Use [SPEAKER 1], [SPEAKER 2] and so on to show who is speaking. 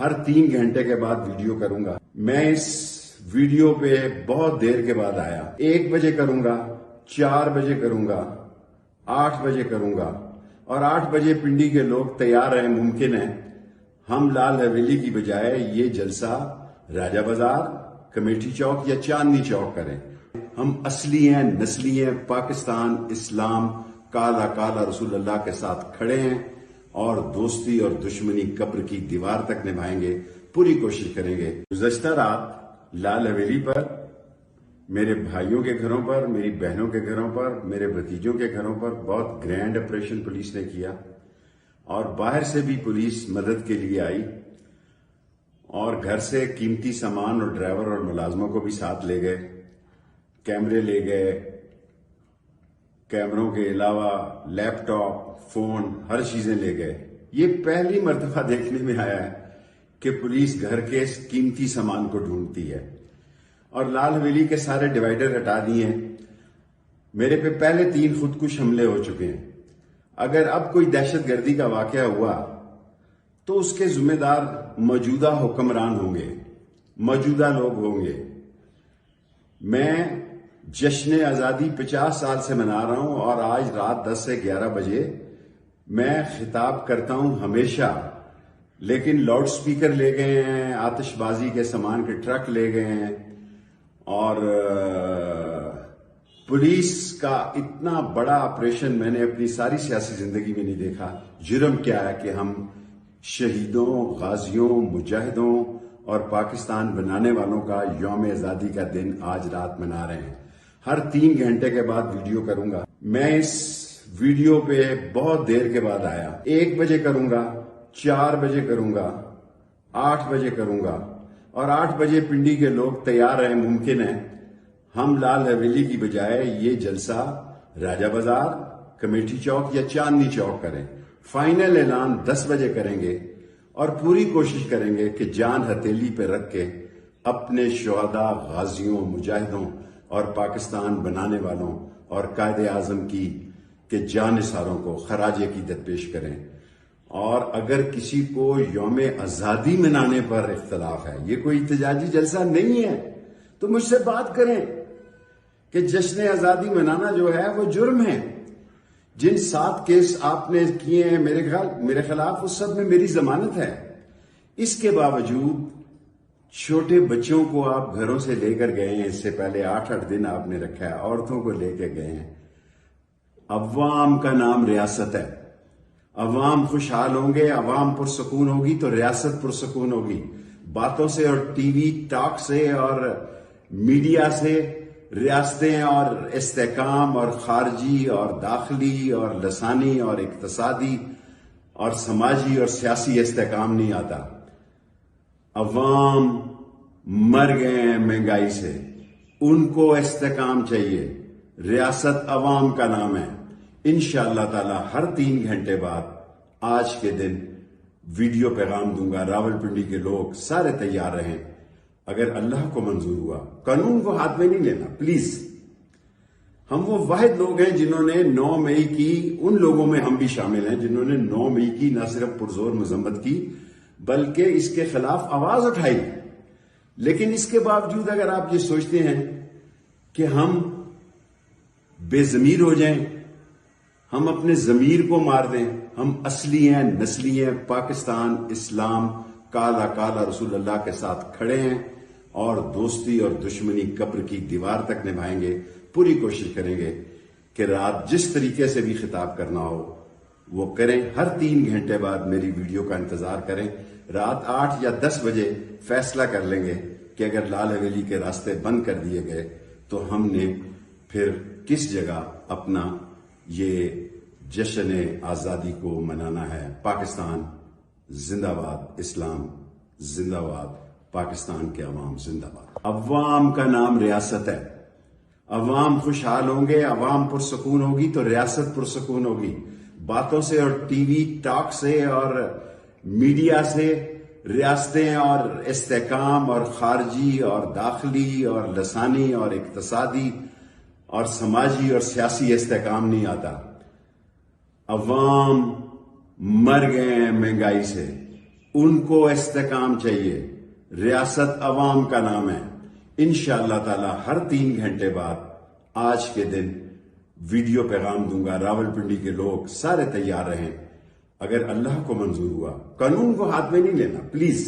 [SPEAKER 1] ہر 3 گھنٹے کے بعد ویڈیو کروں گا. میں اس ویڈیو پہ بہت دیر کے بعد آیا. 1 بجے کروں گا، 4 بجے کروں گا، 8 بجے کروں گا، اور 8 بجے پنڈی کے لوگ تیار ہیں. ممکن ہے ہم لال حویلی کی بجائے یہ جلسہ راجہ بازار، کمیٹی چوک یا چاندنی چوک کریں. ہم اصلی ہیں، نسلی ہیں، پاکستان، اسلام، کالا کالا رسول اللہ کے ساتھ کھڑے ہیں اور دوستی اور دشمنی قبر کی دیوار تک نبھائیں گے. پوری کوشش کریں گے. گزشتہ رات لال حویلی پر، میرے بھائیوں کے گھروں پر، میری بہنوں کے گھروں پر، میرے بھتیجوں کے گھروں پر بہت گرینڈ آپریشن پولیس نے کیا، اور باہر سے بھی پولیس مدد کے لیے آئی، اور گھر سے قیمتی سامان اور ڈرائیور اور ملازموں کو بھی ساتھ لے گئے. کیمرے لے گئے، کیمروں کے علاوہ لیپ ٹاپ، فون، ہر چیزیں لے گئے. یہ پہلی مرتبہ دیکھنے میں آیا ہے کہ پولیس گھر کے قیمتی سامان کو ڈھونڈتی ہے. اور لال حویلی کے سارے ڈیوائیڈر ہٹا دیے ہیں. میرے پہ پہلے 3 خودکش حملے ہو چکے ہیں. اگر اب کوئی دہشت گردی کا واقعہ ہوا تو اس کے ذمہ دار موجودہ حکمران ہوں گے، موجودہ لوگ ہوں گے. میں جشن آزادی 50 سال سے منا رہا ہوں، اور آج رات 10 سے 11 بجے میں خطاب کرتا ہوں ہمیشہ، لیکن لاؤڈ سپیکر لے گئے ہیں، آتش بازی کے سامان کے ٹرک لے گئے ہیں، اور پولیس کا اتنا بڑا آپریشن میں نے اپنی ساری سیاسی زندگی میں نہیں دیکھا. جرم کیا ہے کہ ہم شہیدوں، غازیوں، مجاہدوں اور پاکستان بنانے والوں کا یوم آزادی کا دن آج رات منا رہے ہیں. ہر 3 گھنٹے کے بعد ویڈیو کروں گا. میں اس ویڈیو پہ بہت دیر کے بعد آیا. 1 بجے کروں گا، 4 بجے کروں گا، 8 بجے کروں گا، اور 8 بجے پنڈی کے لوگ تیار ہیں. ممکن ہے ہم لال حویلی کی بجائے یہ جلسہ راجہ بازار، کمیٹی چوک یا چاندنی چوک کریں. فائنل اعلان 10 بجے کریں گے، اور پوری کوشش کریں گے کہ جان ہتھیلی پہ رکھ کے اپنے شہداء، غازیوں، مجاہدوں اور پاکستان بنانے والوں اور قائد اعظم کی کہ جانثاروں کو خراج عقیدت پیش کریں. اور اگر کسی کو یوم آزادی منانے پر اختلاف ہے، یہ کوئی احتجاجی جلسہ نہیں ہے، تو مجھ سے بات کریں کہ جشن آزادی منانا جو ہے وہ جرم ہے. جن 7 کیس آپ نے کیے ہیں میرے خلاف، اس سب میں میری ضمانت ہے. اس کے باوجود چھوٹے بچوں کو آپ گھروں سے لے کر گئے ہیں. اس سے پہلے 8 دن آپ نے رکھا ہے. عورتوں کو لے کے گئے ہیں. عوام کا نام ریاست ہے. عوام خوشحال ہوں گے، عوام پرسکون ہوگی تو ریاست پرسکون ہوگی. باتوں سے اور ٹی وی ٹاک سے اور میڈیا سے ریاستیں اور استحکام اور خارجی اور داخلی اور لسانی اور اقتصادی اور سماجی اور سیاسی استحکام نہیں آتا. عوام مر گئے ہیں مہنگائی سے، ان کو استحکام چاہیے. ریاست عوام کا نام ہے. انشاءاللہ تعالی ہر 3 گھنٹے بعد آج کے دن ویڈیو پیغام دوں گا. راولپنڈی کے لوگ سارے تیار رہیں. اگر اللہ کو منظور ہوا، قانون کو ہاتھ میں نہیں لینا پلیز. ہم وہ واحد لوگ ہیں جنہوں نے 9 مئی کی، ان لوگوں میں ہم بھی شامل ہیں جنہوں نے 9 مئی کی نہ صرف پرزور مذمت کی بلکہ اس کے خلاف آواز اٹھائی. لیکن اس کے باوجود اگر آپ یہ سوچتے ہیں کہ ہم بے ضمیر ہو جائیں، ہم اپنے ضمیر کو مار دیں، ہم اصلی ہیں، نسلی ہیں، پاکستان، اسلام، کالا کالا رسول اللہ کے ساتھ کھڑے ہیں اور دوستی اور دشمنی قبر کی دیوار تک نبھائیں گے. پوری کوشش کریں گے کہ رات جس طریقے سے بھی خطاب کرنا ہو وہ کریں. ہر 3 گھنٹے بعد میری ویڈیو کا انتظار کریں. رات 8 یا 10 بجے فیصلہ کر لیں گے کہ اگر لال حویلی کے راستے بند کر دیے گئے تو ہم نے پھر کس جگہ اپنا یہ جشن آزادی کو منانا ہے. پاکستان زندہ باد، اسلام زندہ باد، پاکستان کے عوام زندہ باد. عوام کا نام ریاست ہے. عوام خوشحال ہوں گے، عوام پرسکون ہوگی تو ریاست پرسکون ہوگی. باتوں سے اور ٹی وی ٹاک سے اور میڈیا سے ریاستیں اور استحکام اور خارجی اور داخلی اور لسانی اور اقتصادی اور سماجی اور سیاسی استحکام نہیں آتا. عوام مر گئے ہیں مہنگائی سے، ان کو استحکام چاہیے. ریاست عوام کا نام ہے. انشاءاللہ تعالی ہر 3 گھنٹے بعد آج کے دن ویڈیو پیغام دوں گا. راولپنڈی کے لوگ سارے تیار رہیں. اگر اللہ کو منظور ہوا، قانون کو ہاتھ میں نہیں لینا پلیز.